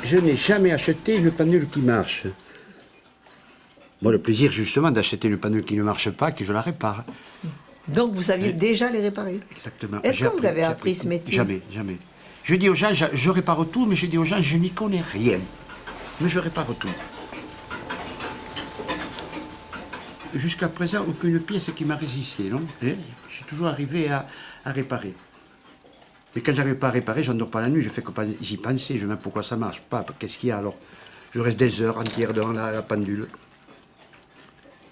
je n'ai jamais acheté une pendule qui marche. Bon, le plaisir justement d'acheter une pendule qui ne marche pas, que je la répare. Donc vous saviez déjà les réparer. Exactement. Est-ce que vous avez appris ce métier? Jamais, jamais. Je dis aux gens, je répare tout, mais je dis aux gens, je n'y connais rien. Mais je répare tout. Jusqu'à présent, aucune pièce qui m'a résisté, non? Je suis toujours arrivé à réparer. Mais quand j'arrive pas à réparer, je ne dors pas la nuit, je fais que j'y penser, je me demande pourquoi ça marche pas, qu'est-ce qu'il y a alors? Je reste des heures entières devant la pendule.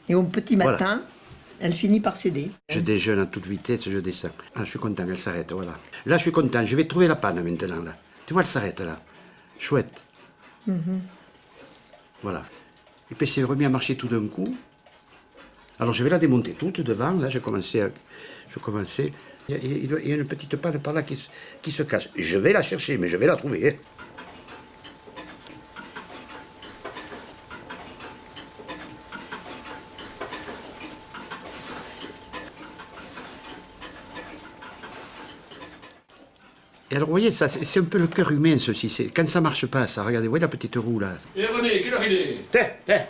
Et au petit matin, elle finit par céder. Je déjeune à toute vitesse, je descends. Ah, je suis content, elle s'arrête, voilà. Là, je suis content, je vais trouver la panne maintenant, là. Tu vois, elle s'arrête, là. Chouette. Voilà. Et puis, c'est remis à marcher tout d'un coup. Alors, je vais la démonter toute devant, là, je commençais. Il y a une petite panne par là qui se cache. Je vais la chercher, mais je vais la trouver, hein. Et alors, vous voyez, ça, c'est un peu le cœur humain, ceci. Quand ça marche pas, ça, regardez, vous voyez la petite roue, là. Et René, quelle heure il est?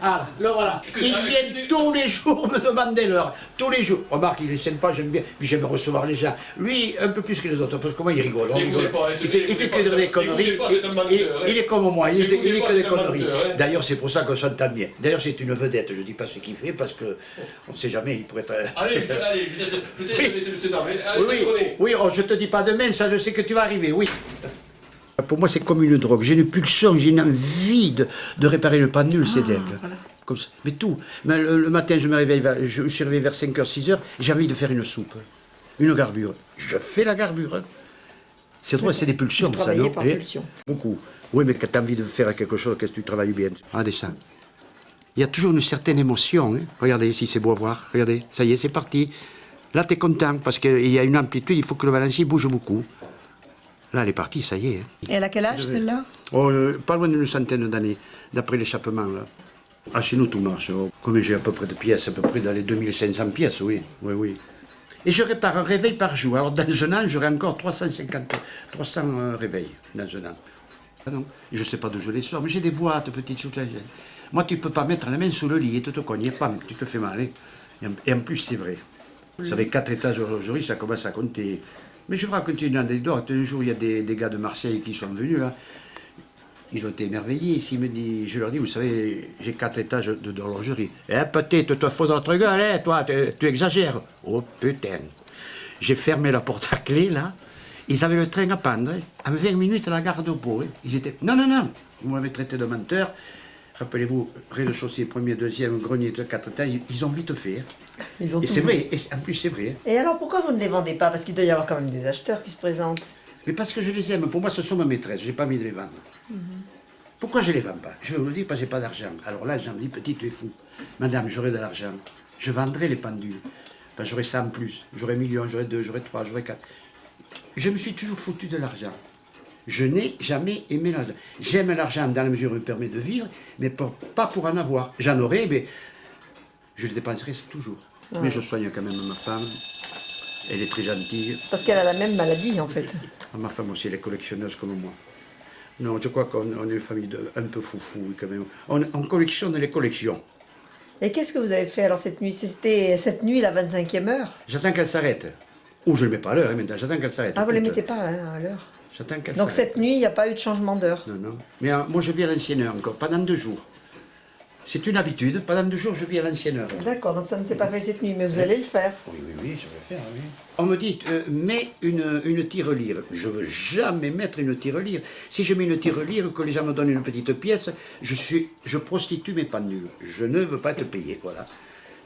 Ah, le voilà. Il vient tous les jours me demander l'heure. Tous les jours. Remarque, il est sympa, j'aime bien. Puis j'aime recevoir les gens. Lui, un peu plus que les autres, parce que moi, il rigole. Il rigole pas, Il fait que des conneries. Il est comme moi, il est que des conneries. D'ailleurs, c'est pour ça qu'on s'entend bien. D'ailleurs, c'est une vedette. Je dis pas ce qu'il fait, parce que on ne sait jamais, il pourrait être... Allez, je te laisse le sénat. Allez, René. Oui, oh, je te dis pas demain, ça, je sais que tu vas arriver, oui. Pour moi, c'est comme une drogue. J'ai une pulsion, j'ai une envie de réparer le pendule, c'est dingue. Voilà. Comme ça. Mais tout. Mais le matin, je suis réveillé vers 5h, 6h, j'ai envie de faire une soupe, une garbure. Je fais la garbure. C'est drôle, c'est des pulsions, Vous ça, travaillez non? par pulsion. Beaucoup. Oui, mais quand tu as envie de faire quelque chose, qu'est-ce que tu travailles bien? Regardez ça. Il y a toujours une certaine émotion. Hein. Regardez, si c'est beau à voir. Regardez, ça y est, c'est parti. Là, tu es content, parce qu'il y a une amplitude, il faut que le balancier bouge beaucoup. Là, elle est partie, ça y est. Hein. Et elle a quel âge, celle-là? Oh, pas loin d'une centaine d'années, d'après l'échappement, là. Ah, chez nous, tout marche. Oh. Comme j'ai à peu près de pièces, à peu près dans les 2500 pièces, oui. Oui, oui. Et je répare un réveil par jour. Alors, dans un an, j'aurai encore 300 réveils, dans un an. Ah non, et je ne sais pas d'où je les sors, mais j'ai des boîtes, petites choses. Moi, tu ne peux pas mettre la main sous le lit et tu te cognes, pam, tu te fais mal. Hein. Et en plus, c'est vrai. Vous savez, 4 étages aujourd'hui, ça commence à compter. Mais je vous raconte une anecdote. Un jour, il y a des gars de Marseille qui sont venus, là. Ils ont été émerveillés. Ici, je leur dis, vous savez, j'ai 4 étages d'horlogerie. Eh, peut-être, toi, faut notre gueule, hein, toi, tu exagères. Oh, putain. J'ai fermé la porte à clé, là. Ils avaient le train à prendre, hein, à 20 minutes à la gare de Pau. Hein. Ils étaient, non, non, non, vous m'avez traité de menteur. Rappelez-vous, rez-de-chaussée, premier, deuxième, grenier de 4 étages, ils ont vite fait. Hein. Ils ont Et tout c'est vu. vrai, et en plus c'est vrai. Hein. Et alors pourquoi vous ne les vendez pas? Parce qu'il doit y avoir quand même des acheteurs qui se présentent. Mais parce que je les aime. Pour moi, ce sont mes maîtresses. Je n'ai pas envie de les vendre. Pourquoi je ne les vends pas? Je vais vous le dire parce que je n'ai pas d'argent. Alors là, j'en dis, petit, tu es fou. Madame, j'aurai de l'argent. Je vendrai les pendules. Ben, j'aurai 100 en plus. J'aurai 1 million, j'aurai 2, j'aurai 3, j'aurai 4. Je me suis toujours foutu de l'argent. Je n'ai jamais aimé l'argent. J'aime l'argent dans la mesure où il me permet de vivre, mais pas pour en avoir. J'en aurai, mais je le dépenserai toujours. Ah. Mais je soigne quand même ma femme. Elle est très gentille. Parce qu'elle a la même maladie, en fait. Ma femme aussi, elle est collectionneuse comme moi. Non, je crois qu'on est une famille un peu foufou quand même. On collectionne les collections. Et qu'est-ce que vous avez fait alors cette nuit? C'était cette nuit, la 25e heure? J'attends qu'elle s'arrête. Ou je ne le mets pas à l'heure, hein, maintenant. J'attends qu'elle s'arrête. Ah, vous ne les Écoute, mettez pas hein, à l'heure? J'attends qu'elle Donc s'arrête. cette nuit, il n'y a pas eu de changement d'heure? Non, non. Mais moi, je vis à l'ancienne heure encore, pendant 2 jours. C'est une habitude. Pendant 2 jours, je vis à l'ancienne heure. D'accord, donc ça ne s'est pas fait cette nuit, mais vous allez le faire. Oui, oui, oui, je vais faire, oui. On me dit, mets une tirelire. Je ne veux jamais mettre une tirelire. Si je mets une tirelire, que les gens me donnent une petite pièce, je prostitue mes pendules. Je ne veux pas être payé, voilà.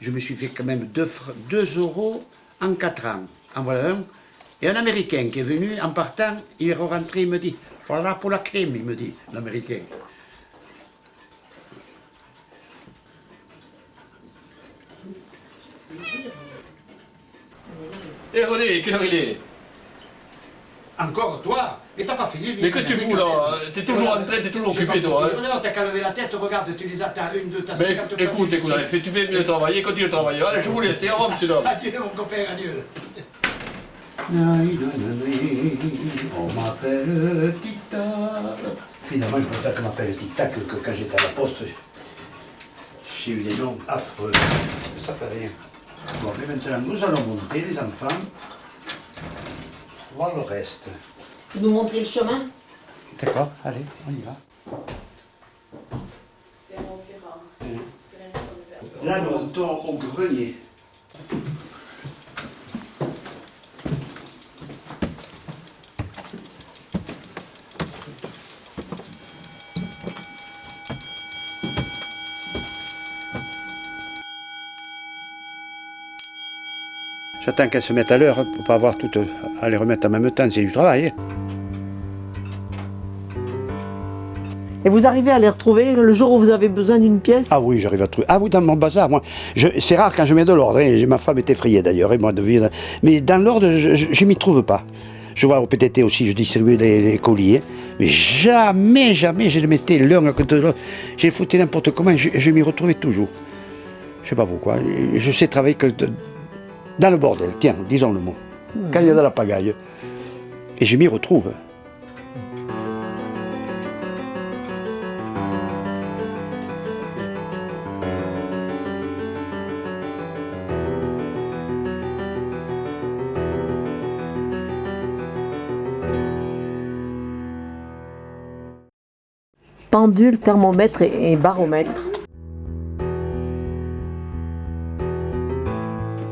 Je me suis fait quand même 2 € en 4 ans. En voilà un. Et un Américain qui est venu, en partant, il est rentré, il me dit, voilà pour la crème, il me dit, l'Américain. Et René, quelle heure il est? Encore toi? Mais t'as pas fini? Mais que tu fous là? T'es toujours en train, t'es toujours occupé toi. Hein. T'as qu'à lever la tête, regarde, tu les attends, 1, 2, t'as Mais 50 écoute, tu fais mieux travailler, continue de travailler. Allez, je vous laisse, au revoir monsieur l'homme. Adieu mon copain, adieu. On m'appelle Tita. Finalement, je préfère qu'on m'appelle Tic-Tac que quand j'étais à la poste, j'ai eu des noms affreux. Ça fait rien. Bon, mais maintenant, nous allons monter, les enfants. Voir le reste. Vous nous montrez le chemin? D'accord, allez, on y va. Là, nous montons au grenier. J'attends qu'elles se mettent à l'heure pour ne pas avoir toutes à les remettre en même temps, c'est du travail. Hein. Et vous arrivez à les retrouver le jour où vous avez besoin d'une pièce? Ah oui, j'arrive à trouver. Ah oui, dans mon bazar, moi. C'est rare quand je mets de l'ordre. Hein. Ma femme est effrayée d'ailleurs, et moi de vivre. Mais dans l'ordre, je m'y trouve pas. Je vois au PTT aussi, je distribue les colis. Mais jamais, jamais je les mettais l'un à côté de l'autre. J'ai foutu n'importe comment et je m'y retrouvais toujours. Je sais pas pourquoi. Je sais travailler que dans le bordel, tiens, disons le mot. Quand il y a de la pagaille. Et je m'y retrouve. Pendule, thermomètre et baromètre.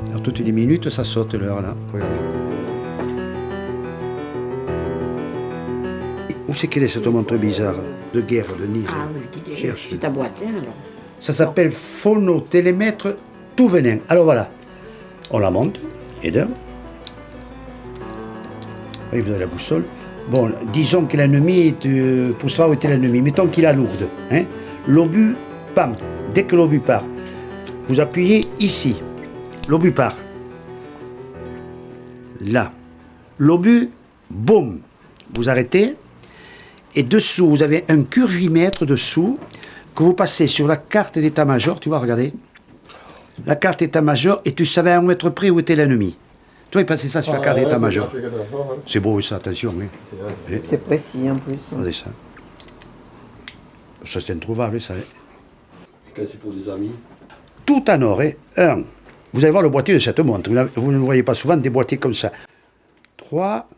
Alors toutes les minutes, ça saute l'heure là. Regardez. Où c'est qu'elle est cette montre bizarre de guerre de Nice? Ah oui, Cherche. c'est ta boîte, hein, alors. Ça s'appelle phonotélémètre tout venin. Alors voilà, on la monte, et d'un. Oui, vous avez la boussole. Bon, disons que l'ennemi est pour savoir où était l'ennemi. Mettons qu'il a lourde. Hein. L'obus, pam, dès que l'obus part, vous appuyez ici. L'obus part. Là. L'obus, boum, vous arrêtez. Et dessous, vous avez un curvimètre dessous que vous passez sur la carte d'état-major. Tu vois, regardez. La carte d'état-major, et tu savais à un mètre près où était l'ennemi. Toi, il passait ça sur la carte d'état-major. C'est beau ça, attention. Oui. C'est précis en plus. Regardez ça. Ça, c'est introuvable, ça. Quand c'est pour des amis. Tout en or. Un. Vous allez voir le boîtier de cette montre. Vous ne voyez pas souvent des boîtiers comme ça. 3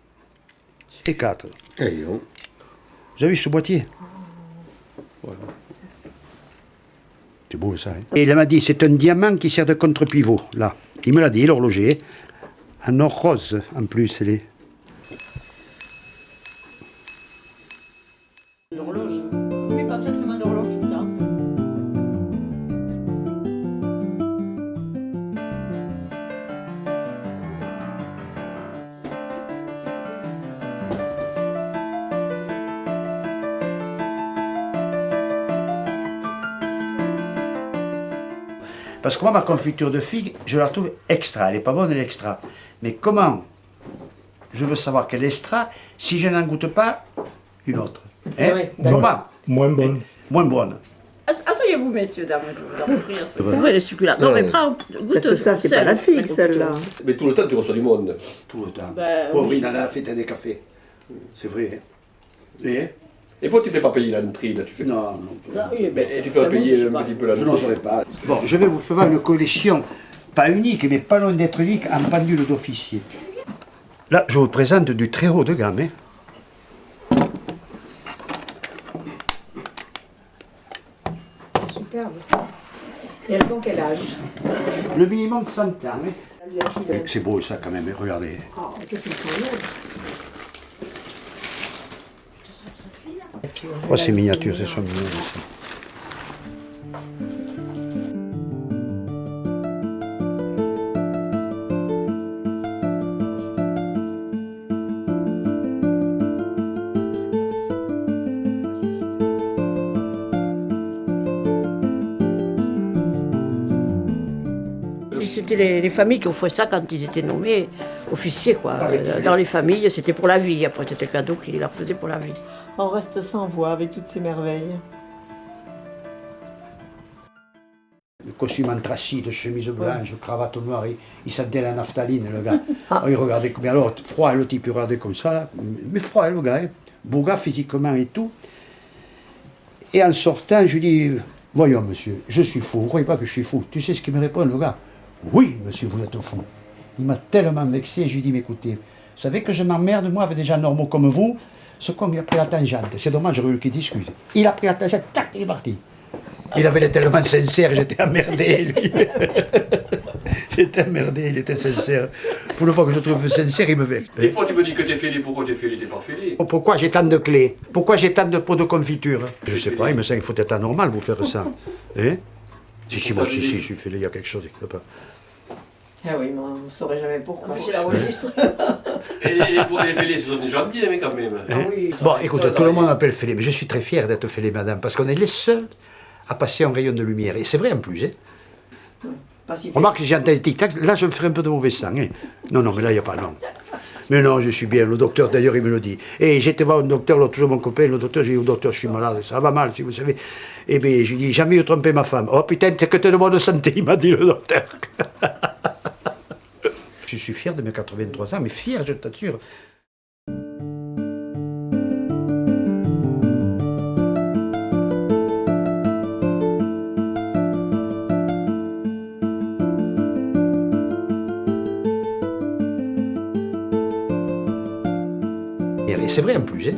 et 4. Vous avez vu ce boîtier? Voilà. C'est beau ça. Hein. Et il m'a dit, c'est un diamant qui sert de contre-pivot, là. Il me l'a dit, l'horloger. En or rose, en plus. Elle est... L'horloge. Oui, pas exactement l'horloge, putain. Parce que moi, ma confiture de figue, je la trouve extra. Elle n'est pas bonne, elle est extra. Mais comment je veux savoir qu'elle est extra si je n'en goûte pas une autre? Hein? Oui, d'accord. Comment? Moins bonne. Moins bonne. Asseyez-vous, messieurs, dames, je vous en prie. Ouvrez les succulents. Non, mais prends, goûte. Parce que ça, c'est pas la figue, celle-là. Mais tout le temps, tu reçois du monde. Tout le temps. Ben, Pauvre, oui. il en a fait des cafés. C'est vrai. Hein? Et pourquoi tu fais pas payer l'entrée là, tu fais... Non, non. Ah oui, Mais tu fais payer un petit peu Je l'entrée. n'en saurais pas. Bon, je vais vous faire une collection, pas unique, mais pas loin d'être unique, en pendule d'officier. Là, je vous présente du très haut de gamme. Hein. Superbe. Et elles ont quel âge? Le minimum 100 ans. Hein. C'est beau ça quand même, hein, regardez. Oh, qu'est-ce qu'ils sont lourds. Oh, c'est miniature, c'est ça mignon. Ça. C'était les familles qui offraient ça quand ils étaient nommés officiers, quoi. Dans les familles, c'était pour la vie. Après, c'était le cadeau qu'ils leur faisaient pour la vie. On reste sans voix avec toutes ces merveilles. Le costume anthracite, chemise blanche, cravate noire, il sentait la naphtaline, le gars. Oh, il regardait, mais alors, froid, le type, il regardait comme ça, là. Mais froid, le gars, hein. Beau gars physiquement et tout. Et en sortant, je lui dis, voyons monsieur, je suis fou, vous ne croyez pas que je suis fou? Tu sais ce qu'il me répond, le gars? Oui, monsieur, vous êtes fou. Il m'a tellement vexé, je lui dis, mais écoutez, vous savez que je m'emmerde, moi, avec des gens normaux comme vous, ce con, il a pris la tangente. C'est dommage, j'aurais voulu qu'il discute. Il a pris la tangente, tac, il est parti. Il avait l'air tellement sincère, j'étais emmerdé, lui. J'étais emmerdé, il était sincère. Pour une fois que je trouve sincère, il me vexe. Des fois, tu me dis que t'es fêlé, pourquoi t'es fêlé, t'es pas fêlé? Pourquoi j'ai tant de clés? Pourquoi j'ai tant de pots de confiture? Je sais pas, il me semble qu'il faut être anormal pour faire ça. Hein? Si, moi, si, je suis fêlé, il y a quelque chose qui ne peut pas. Ah oui, mais vous ne saurez jamais pourquoi. S'il enregistre. Et pour les fêlés, ce sont des gens bien, mais quand même. Hein? Bon, écoute, tout le monde m'appelle fêlé, mais je suis très fier d'être fêlé, madame, parce qu'on est les seuls à passer un rayon de lumière. Et c'est vrai en plus. Hein? Remarque que j'ai entendu tic-tac, là je me ferai un peu de mauvais sang. Hein? Non, mais là il n'y a pas, non. Mais non, je suis bien. Le docteur, d'ailleurs, il me le dit. Et j'étais voir un docteur, l'autre jour, mon copain, le docteur, j'ai dit au docteur, je suis malade, ça va mal, si vous savez. Eh bien, j'ai dit, jamais eu trompé ma femme. Oh putain, t'es que t'es de bonne santé, il m'a dit le docteur. Je suis fier de mes 83 ans, mais fier, je t'assure. Et c'est vrai en plus, hein.